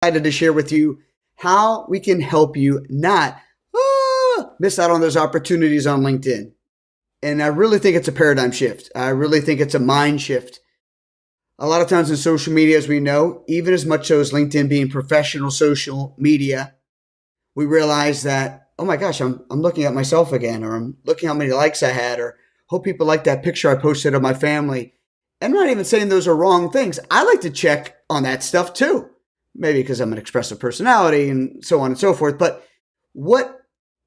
excited to share with you how we can help you not miss out on those opportunities on LinkedIn. And I really think it's a paradigm shift. I really think it's a mind shift. A lot of times in social media, as we know, even as much so as LinkedIn being professional social media, we realize that, oh my gosh, I'm looking at myself again, or I'm looking how many likes I had, or hope people like that picture I posted of my family. I'm not even saying those are wrong things. I like to check on that stuff too. Maybe because I'm an expressive personality and so on and so forth. But what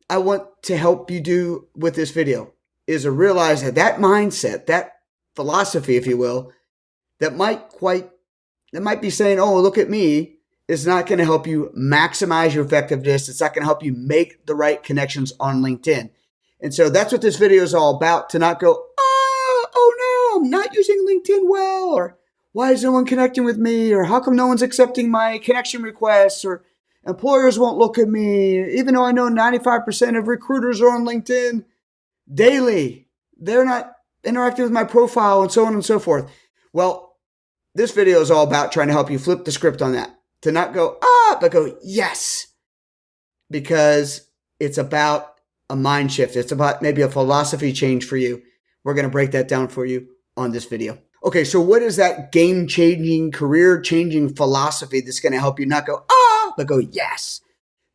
I want to help you do with this video is to realize that that mindset, that philosophy, if you will, that might be saying, oh, look at me, is not going to help you maximize your effectiveness. It's not going to help you make the right connections on LinkedIn. And so that's what this video is all about, to not go, oh no, I'm not using LinkedIn well, or why is no one connecting with me, or how come no one's accepting my connection requests, or employers won't look at me, even though I know 95% of recruiters are on LinkedIn daily. They're not interacting with my profile, and so on and so forth. Well, this video is all about trying to help you flip the script on that, to not go, but go, yes, because it's about a mind shift. It's about maybe a philosophy change for you. We're going to break that down for you on this video. Okay, so what is that game-changing, career-changing philosophy that's going to help you not go, but go, yes?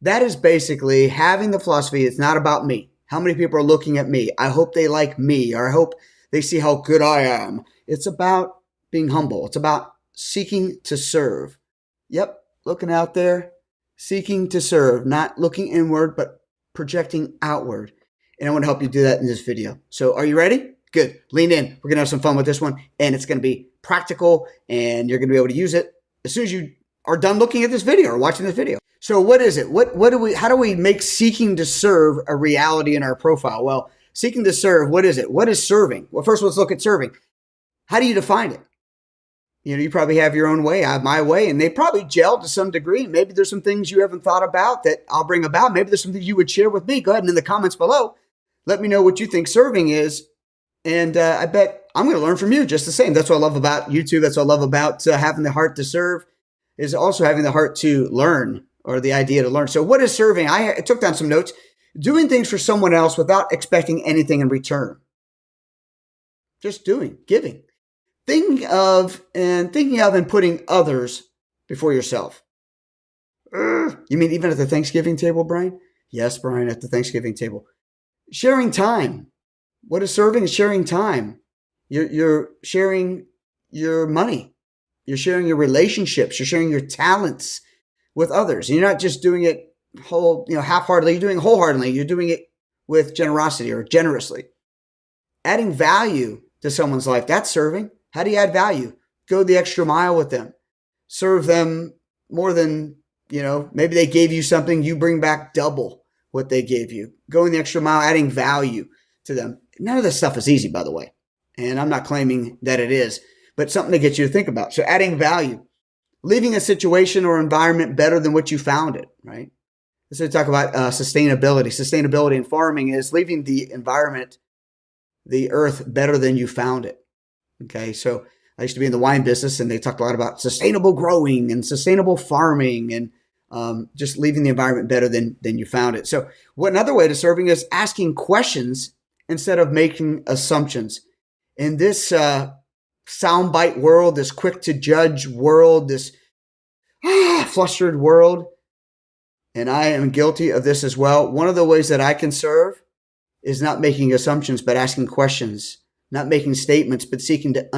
That is basically having the philosophy, it's not about me. How many people are looking at me? I hope they like me, or I hope they see how good I am. It's about being humble. It's about seeking to serve. Yep, looking out there, seeking to serve, not looking inward, but projecting outward. And I want to help you do that in this video. So are you ready? Good. Lean in. We're going to have some fun with this one, and it's going to be practical, and you're going to be able to use it as soon as you are done looking at this video or watching this video. So what is it? How do we make seeking to serve a reality in our profile? Well, seeking to serve, what is it? What is serving? Well, first let's look at serving. How do you define it? You probably have your own way. I have my way, and they probably gel to some degree. Maybe there's some things you haven't thought about that I'll bring about. Maybe there's some things you would share with me. Go ahead and in the comments below, let me know what you think serving is. And I bet I'm going to learn from you just the same. That's what I love about YouTube. That's what I love about having the heart to serve, is also having the heart to learn, or the idea to learn. So what is serving? I took down some notes. Doing things for someone else without expecting anything in return. Just doing, giving. Thinking of and putting others before yourself. You mean even at the Thanksgiving table, Brian? Yes, Brian, at the Thanksgiving table. Sharing time. What is serving? Is sharing time. You're sharing your money. You're sharing your relationships. You're sharing your talents with others. And you're not just doing it half-heartedly. You're doing it wholeheartedly. You're doing it with generosity or generously. Adding value to someone's life. That's serving. How do you add value? Go the extra mile with them. Serve them more than, maybe they gave you something, you bring back double what they gave you. Going the extra mile, adding value to them. None of this stuff is easy, by the way. And I'm not claiming that it is, but something to get you to think about. So adding value. Leaving a situation or environment better than what you found it, right? So we talk about sustainability. Sustainability in farming is leaving the environment, the earth, better than you found it. Okay, so I used to be in the wine business, and they talked a lot about sustainable growing and sustainable farming, and just leaving the environment better than you found it. So another way to serving is asking questions instead of making assumptions. In this soundbite world, this quick to judge world, this flustered world, and I am guilty of this as well. One of the ways that I can serve is not making assumptions, but asking questions. Not making statements, but seeking to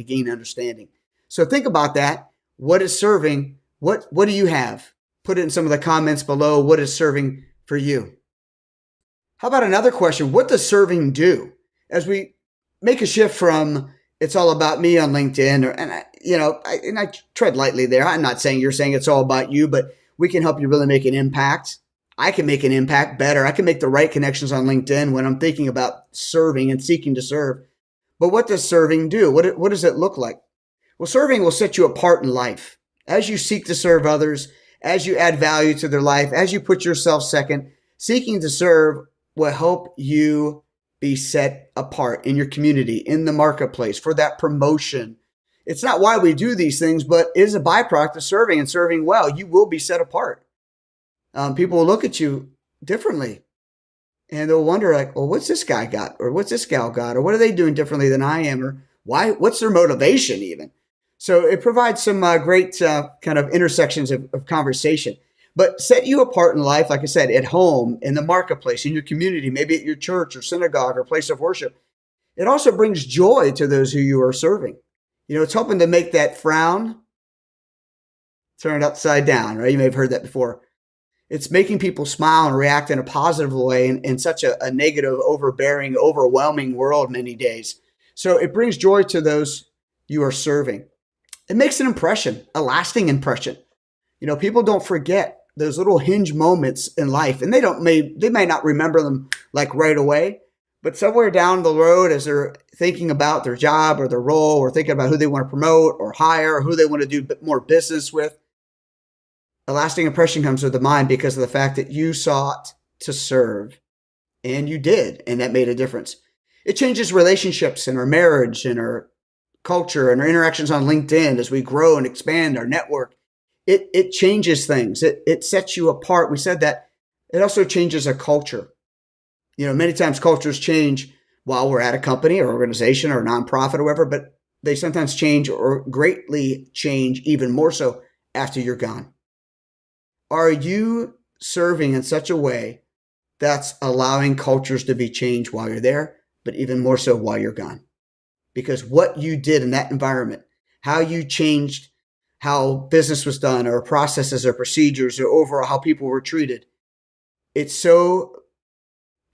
gain understanding. So think about that. What is serving? What do you have? Put it in some of the comments below. What is serving for you? How about another question? What does serving do? As we make a shift from it's all about me on LinkedIn, and I tread lightly there. I'm not saying you're saying it's all about you, but we can help you really make an impact. I can make an impact better. I can make the right connections on LinkedIn when I'm thinking about serving and seeking to serve. But what does serving do? What does it look like? Well, serving will set you apart in life. As you seek to serve others, as you add value to their life, as you put yourself second, seeking to serve will help you be set apart in your community, in the marketplace, for that promotion. It's not why we do these things, but it is a byproduct of serving and serving well. You will be set apart. People will look at you differently and they'll wonder like, well, what's this guy got? Or what's this gal got? Or what are they doing differently than I am? Or what's their motivation even? So it provides some great kind of intersections of conversation. But set you apart in life, like I said, at home, in the marketplace, in your community, maybe at your church or synagogue or place of worship. It also brings joy to those who you are serving. It's helping to make that frown turn upside down, right? You may have heard that before. It's making people smile and react in a positive way in such a negative, overbearing, overwhelming world many days. So it brings joy to those you are serving. It makes an impression, a lasting impression. People don't forget those little hinge moments in life, and they may not remember them like right away, but somewhere down the road as they're thinking about their job or their role or thinking about who they want to promote or hire or who they want to do more business with, a lasting impression comes to the mind because of the fact that you sought to serve and you did, and that made a difference. It changes relationships in our marriage and our culture and our interactions on LinkedIn as we grow and expand our network. It changes things. It sets you apart. We said that. It also changes a culture. Many times cultures change while we're at a company or organization or nonprofit or whatever, but they sometimes change or greatly change even more so after you're gone. Are you serving in such a way that's allowing cultures to be changed while you're there, but even more so while you're gone? Because what you did in that environment, how you changed how business was done or processes or procedures or overall how people were treated, it's so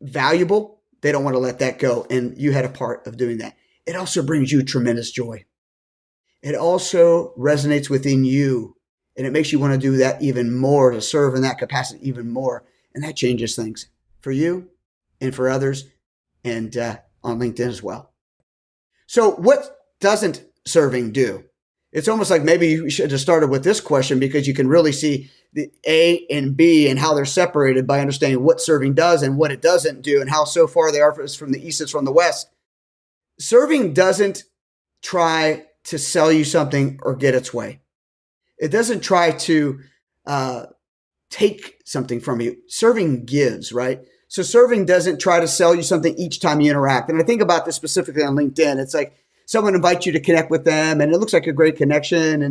valuable. They don't want to let that go. And you had a part of doing that. It also brings you tremendous joy. It also resonates within you. And it makes you want to do that even more, to serve in that capacity even more. And that changes things for you and for others and on LinkedIn as well. So what doesn't serving do? It's almost like maybe you should have started with this question because you can really see the A and B and how they're separated by understanding what serving does and what it doesn't do and how so far they are from the east is from the west. Serving doesn't try to sell you something or get its way. It doesn't try to take something from you. Serving gives, right? So serving doesn't try to sell you something each time you interact. And I think about this specifically on LinkedIn. It's like someone invites you to connect with them and it looks like a great connection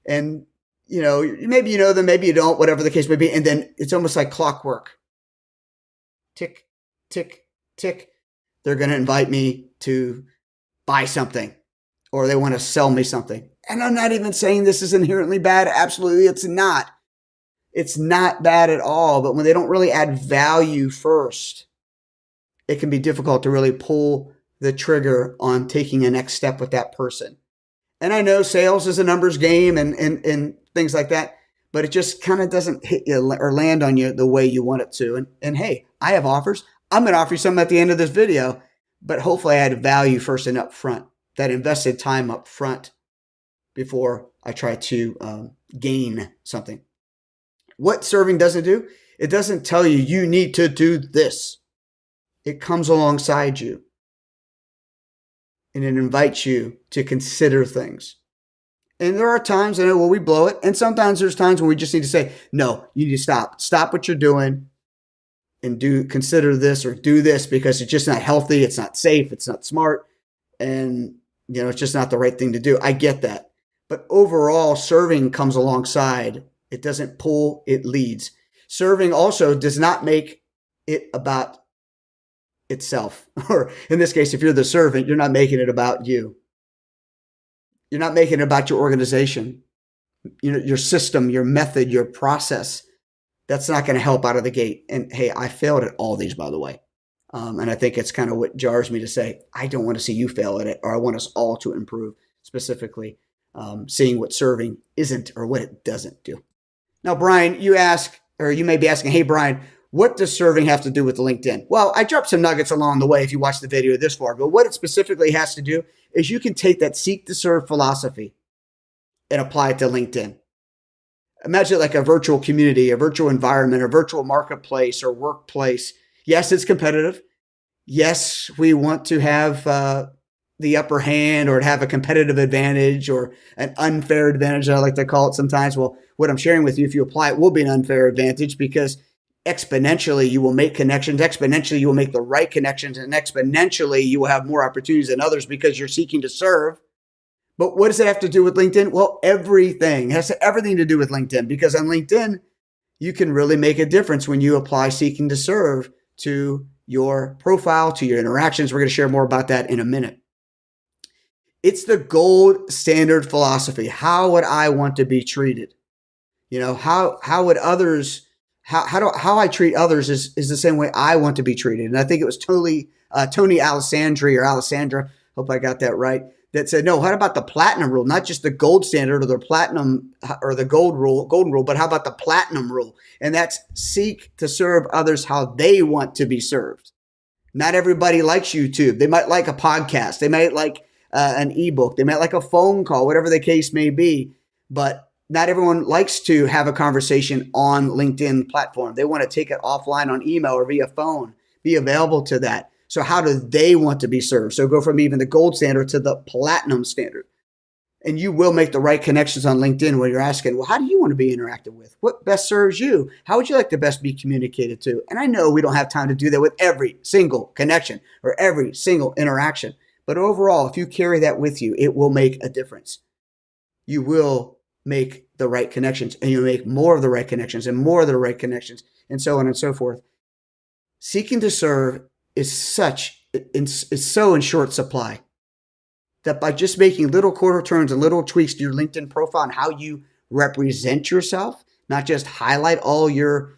and maybe you know them, maybe you don't, whatever the case may be. And then it's almost like clockwork. Tick, tick, tick. They're going to invite me to buy something or they want to sell me something. And I'm not even saying this is inherently bad. Absolutely, it's not. It's not bad at all. But when they don't really add value first, it can be difficult to really pull the trigger on taking a next step with that person. And I know sales is a numbers game and things like that, but it just kind of doesn't hit you or land on you the way you want it to. And hey, I have offers. I'm going to offer you something at the end of this video, but hopefully I add value first and up front, that invested time up front before I try to gain something. What serving doesn't do, it doesn't tell you, you need to do this. It comes alongside you. And it invites you to consider things. And there are times, I know, where we blow it. And sometimes there's times when we just need to say, no, you need to stop. Stop what you're doing and consider this or do this because it's just not healthy. It's not safe. It's not smart. And, it's just not the right thing to do. I get that. But overall, serving comes alongside. It doesn't pull, it leads. Serving also does not make it about itself. Or in this case, if you're the servant, you're not making it about you. You're not making it about your organization, your system, your method, your process. That's not going to help out of the gate. And hey, I failed at all these, by the way. And I think it's kind of what jars me to say, I don't want to see you fail at it, or I want us all to improve, specifically seeing what serving isn't or what it doesn't do. Now, Brian, you may be asking, hey, Brian, what does serving have to do with LinkedIn? Well, I dropped some nuggets along the way if you watch the video this far, but what it specifically has to do is you can take that seek to serve philosophy and apply it to LinkedIn. Imagine it like a virtual community, a virtual environment, a virtual marketplace or workplace. Yes, it's competitive. Yes, we want to have the upper hand or have a competitive advantage or an unfair advantage, I like to call it sometimes. Well, what I'm sharing with you, if you apply it, will be an unfair advantage because exponentially you will make connections, exponentially you will make the right connections, and exponentially you will have more opportunities than others because you're seeking to serve. But what does it have to do with LinkedIn? Well, everything. It has everything to do with LinkedIn because on LinkedIn, you can really make a difference when you apply seeking to serve to your profile, to your interactions. We're going to share more about that in a minute. It's the gold standard philosophy. How would I want to be treated? How would others, how I treat others is the same way I want to be treated. And I think it was Tony Alessandra, hope I got that right, that said, no, what about the platinum rule? Not just the gold standard or the platinum or the golden rule, but how about the platinum rule? And that's seek to serve others how they want to be served. Not everybody likes YouTube. They might like a podcast. They might like an ebook. They might like a phone call, whatever the case may be. But not everyone likes to have a conversation on LinkedIn platform. They want to take it offline on email or via phone, be available to that. So how do they want to be served? So go from even the gold standard to the platinum standard. And you will make the right connections on LinkedIn when you're asking, well, how do you want to be interacted with? What best serves you? How would you like to best be communicated to? And I know we don't have time to do that with every single connection or every single interaction. But overall, if you carry that with you, it will make a difference. You will make the right connections and you'll make more of the right connections and more of the right connections and so on and so forth. Seeking to serve is so in short supply that by just making little quarter turns and little tweaks to your LinkedIn profile and how you represent yourself, not just highlight all your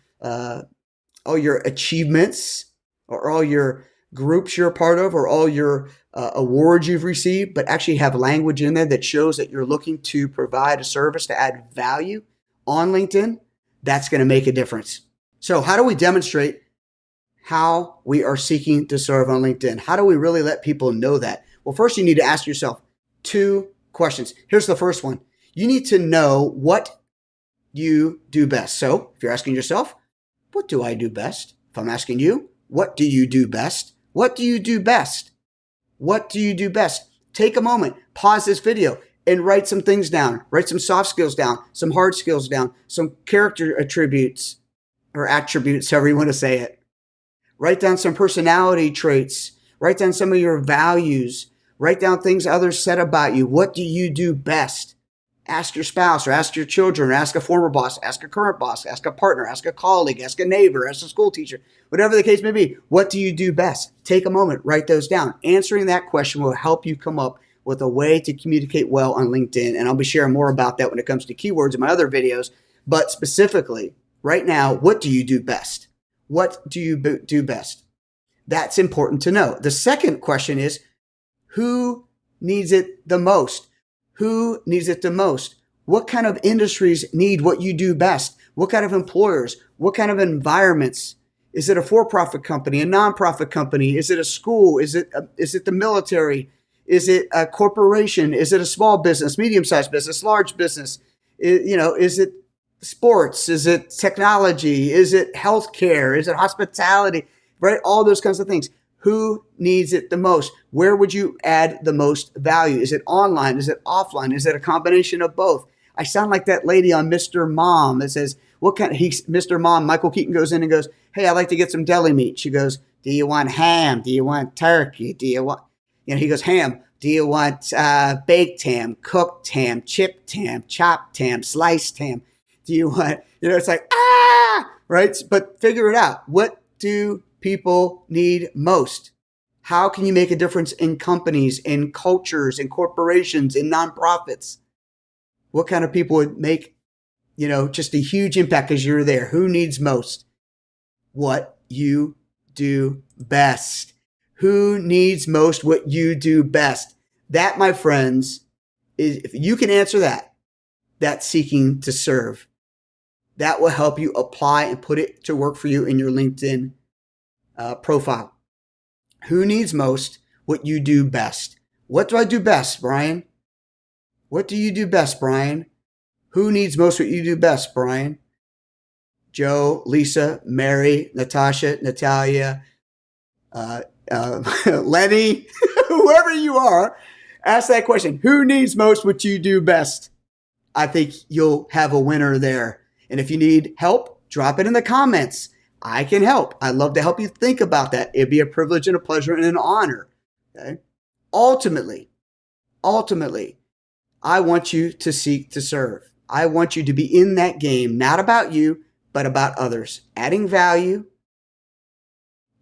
achievements or all your groups you're a part of or all your awards you've received, but actually have language in there that shows that you're looking to provide a service to add value on LinkedIn, that's going to make a difference. So how do we demonstrate how we are seeking to serve on LinkedIn? How do we really let people know that? Well, first you need to ask yourself 2 questions. Here's the first one. You need to know what you do best. So if you're asking yourself, what do I do best? If I'm asking you, what do you do best? What do you do best? What do you do best? Take a moment, pause this video and write some things down. Write some soft skills down, some hard skills down, some character attributes or attributes, however you want to say it. Write down some personality traits. Write down some of your values. Write down things others said about you. What do you do best? Ask your spouse or ask your children or ask a former boss, ask a current boss, ask a partner, ask a colleague, ask a neighbor, ask a school teacher, whatever the case may be. What do you do best? Take a moment, write those down. Answering that question will help you come up with a way to communicate well on LinkedIn. And I'll be sharing more about that when it comes to keywords in my other videos. But specifically, right now, what do you do best? What do you do best? That's important to know. The second question is, who needs it the most? Who needs it the most? What kind of industries need what you do best? What kind of employers? What kind of environments? Is it a for-profit company, a nonprofit company? Is it a school? Is it the military? Is it a corporation? Is it a small business, medium-sized business, large business? Is it sports? Is it technology? Is it healthcare? Is it hospitality? Right? All those kinds of things. Who needs it the most? Where would you add the most value? Is it online? Is it offline? Is it a combination of both? I sound like that lady on Mr. Mom that says, Mr. Mom, Michael Keaton goes in and goes, hey, I'd like to get some deli meat. She goes, do you want ham? Do you want turkey? He goes, ham. Do you want baked ham, cooked ham, chipped ham, chopped ham, sliced ham? Do you want, it's like, right? But figure it out. What do people need most? How can you make a difference in companies, in cultures, in corporations, in nonprofits? What kind of people would make, just a huge impact because you're there? Who needs most? What you do best. Who needs most what you do best? That, my friends, is, if you can answer that, that's seeking to serve. That will help you apply and put it to work for you in your LinkedIn profile. Who needs most what you do best? What do I do best, Brian? What do you do best, Brian? Who needs most what you do best, Brian? Joe, Lisa, Mary, Natasha, Natalia, Lenny, whoever you are, ask that question. Who needs most what you do best? I think you'll have a winner there. And if you need help, drop it in the comments. I can help. I'd love to help you think about that. It'd be a privilege and a pleasure and an honor. Okay? Ultimately, I want you to seek to serve. I want you to be in that game, not about you, but about others. Adding value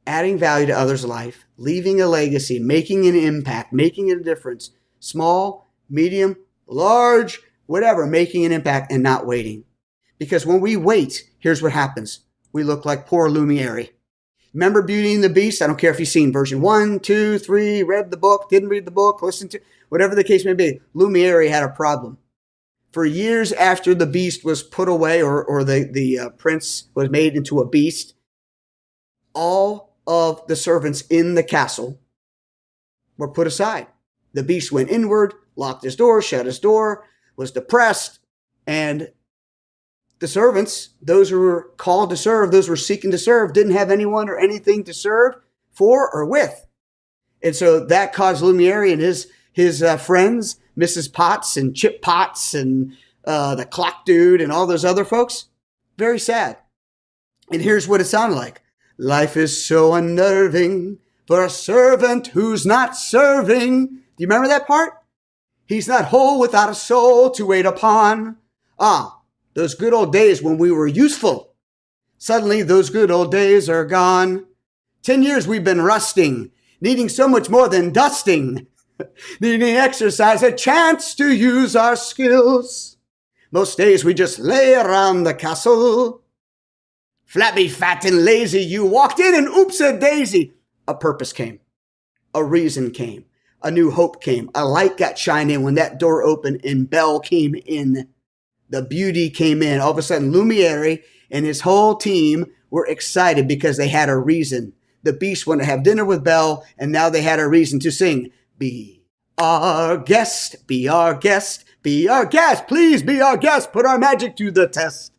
to others' life, leaving a legacy, making an impact, making a difference. Small, medium, large, whatever, making an impact and not waiting. Because when we wait, here's what happens. We look like poor Lumiere. Remember Beauty and the Beast? I don't care if you've seen version 1, 2, 3, read the book, didn't read the book, listened to, whatever the case may be. Lumiere had a problem. For years after the beast was put away or the prince was made into a beast, all of the servants in the castle were put aside. The beast went inward, locked his door, shut his door, was depressed, and the servants, those who were called to serve, those who were seeking to serve, didn't have anyone or anything to serve for or with. And so that caused Lumiere and his friends, Mrs. Potts and Chip Potts and the clock dude and all those other folks, very sad. And here's what it sounded like. Life is so unnerving for a servant who's not serving. Do you remember that part? He's not whole without a soul to wait upon. Those good old days when we were useful. Suddenly, those good old days are gone. 10 years we've been rusting, needing so much more than dusting, needing exercise, a chance to use our skills. Most days we just lay around the castle. Flabby, fat, and lazy, you walked in and oops-a-daisy. A purpose came. A reason came. A new hope came. A light got shining when that door opened and Belle came in. The beauty came in. All of a sudden, Lumiere and his whole team were excited because they had a reason. The beast wanted to have dinner with Belle, and now they had a reason to sing, Be our guest, be our guest, be our guest, please be our guest, put our magic to the test.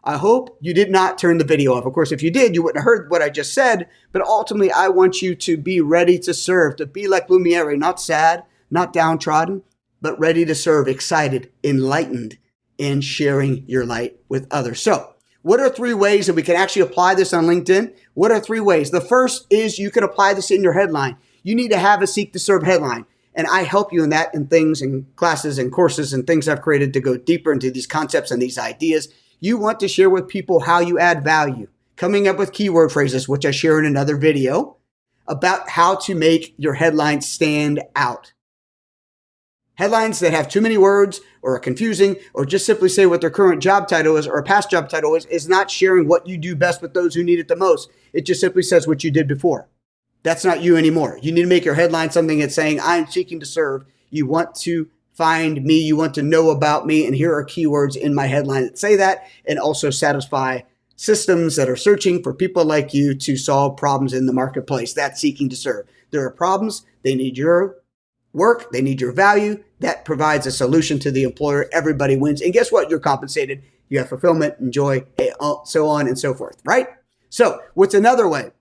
I hope you did not turn the video off. Of course, if you did, you wouldn't have heard what I just said, but ultimately, I want you to be ready to serve, to be like Lumiere, not sad, not downtrodden, but ready to serve, excited, enlightened, and sharing your light with others. So, what are 3 ways that we can actually apply this on LinkedIn? What are 3 ways? The first is you can apply this in your headline. You need to have a Seek to Serve headline. And I help you in that in things and classes and courses and things I've created to go deeper into these concepts and these ideas. You want to share with people how you add value. Coming up with keyword phrases, which I share in another video, about how to make your headline stand out. Headlines that have too many words or are confusing or just simply say what their current job title is or a past job title is not sharing what you do best with those who need it the most. It just simply says what you did before. That's not you anymore. You need to make your headline something that's saying, I'm seeking to serve. You want to find me. You want to know about me. And here are keywords in my headline that say that and also satisfy systems that are searching for people like you to solve problems in the marketplace. That's seeking to serve. There are problems. They need your work. They need your value. That provides a solution to the employer. Everybody wins. And guess what? You're compensated. You have fulfillment, enjoy, so on and so forth, right? So what's another way?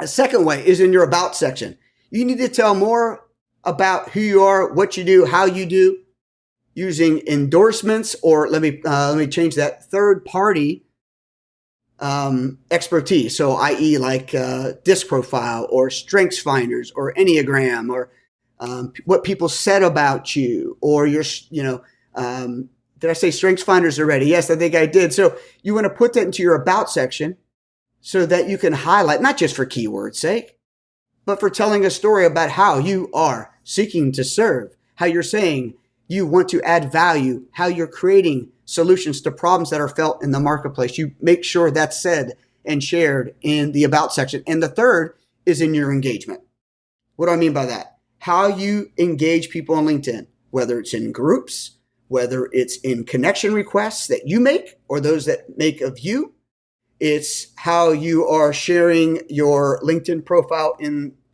A second way is in your about section. You need to tell more about who you are, what you do, how you do, using endorsements, or let me change that, third party expertise. So i.e. like disc profile or strengths finders or Enneagram or what people said about you or your, did I say strengths finders already? Yes, I think I did. So you want to put that into your about section so that you can highlight, not just for keyword sake, but for telling a story about how you are seeking to serve, how you're saying you want to add value, how you're creating solutions to problems that are felt in the marketplace. You make sure that's said and shared in the about section. And the third is in your engagement. What do I mean by that? How you engage people on LinkedIn, whether it's in groups, whether it's in connection requests that you make or those that make of you. It's how you are sharing your LinkedIn profile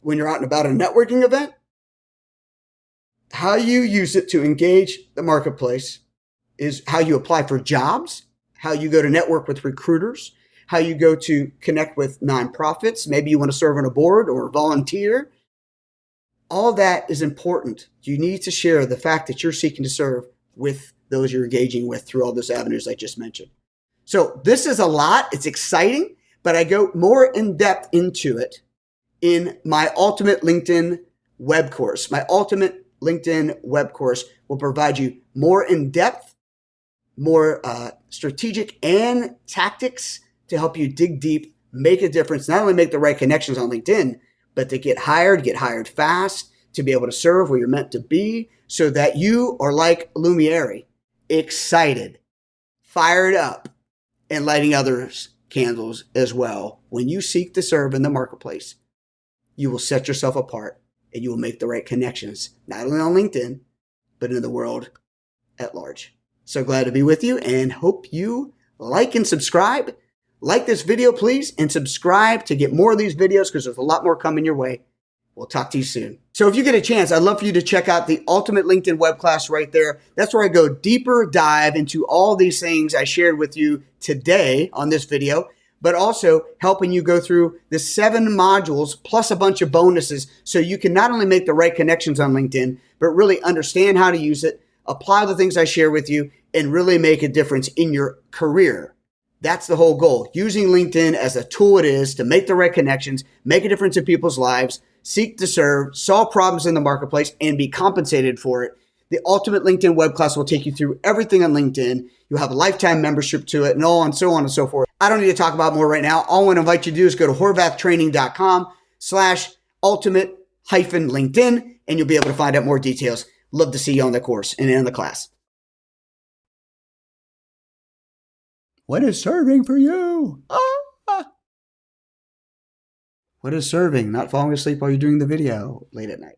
when you're out and about at a networking event. How you use it to engage the marketplace is how you apply for jobs, how you go to network with recruiters, how you go to connect with nonprofits. Maybe you want to serve on a board or volunteer. All that is important. You need to share the fact that you're seeking to serve with those you're engaging with through all those avenues I just mentioned. So this is a lot. It's exciting, but I go more in depth into it in my Ultimate LinkedIn web course. My Ultimate LinkedIn web course will provide you more in depth, more strategic and tactics to help you dig deep, make a difference, not only make the right connections on LinkedIn, but to get hired fast, to be able to serve where you're meant to be, so that you are like Lumiere, excited, fired up, and lighting others' candles as well. When you seek to serve in the marketplace, you will set yourself apart and you will make the right connections, not only on LinkedIn, but in the world at large. So glad to be with you and hope you like and subscribe. Like this video, please, and subscribe to get more of these videos because there's a lot more coming your way. We'll talk to you soon. So if you get a chance, I'd love for you to check out the Ultimate LinkedIn web class right there. That's where I go deeper dive into all these things I shared with you today on this video, but also helping you go through the 7 modules plus a bunch of bonuses so you can not only make the right connections on LinkedIn, but really understand how to use it, apply the things I share with you, and really make a difference in your career. That's the whole goal. Using LinkedIn as a tool it is to make the right connections, make a difference in people's lives, seek to serve, solve problems in the marketplace, and be compensated for it. The Ultimate LinkedIn web class will take you through everything on LinkedIn. You'll have a lifetime membership to it and so on and so forth. I don't need to talk about more right now. All I want to invite you to do is go to horvathtraining.com/ultimate-LinkedIn, and you'll be able to find out more details. Love to see you on the course and in the class. What is serving for you? What is serving? Not falling asleep while you're doing the video late at night.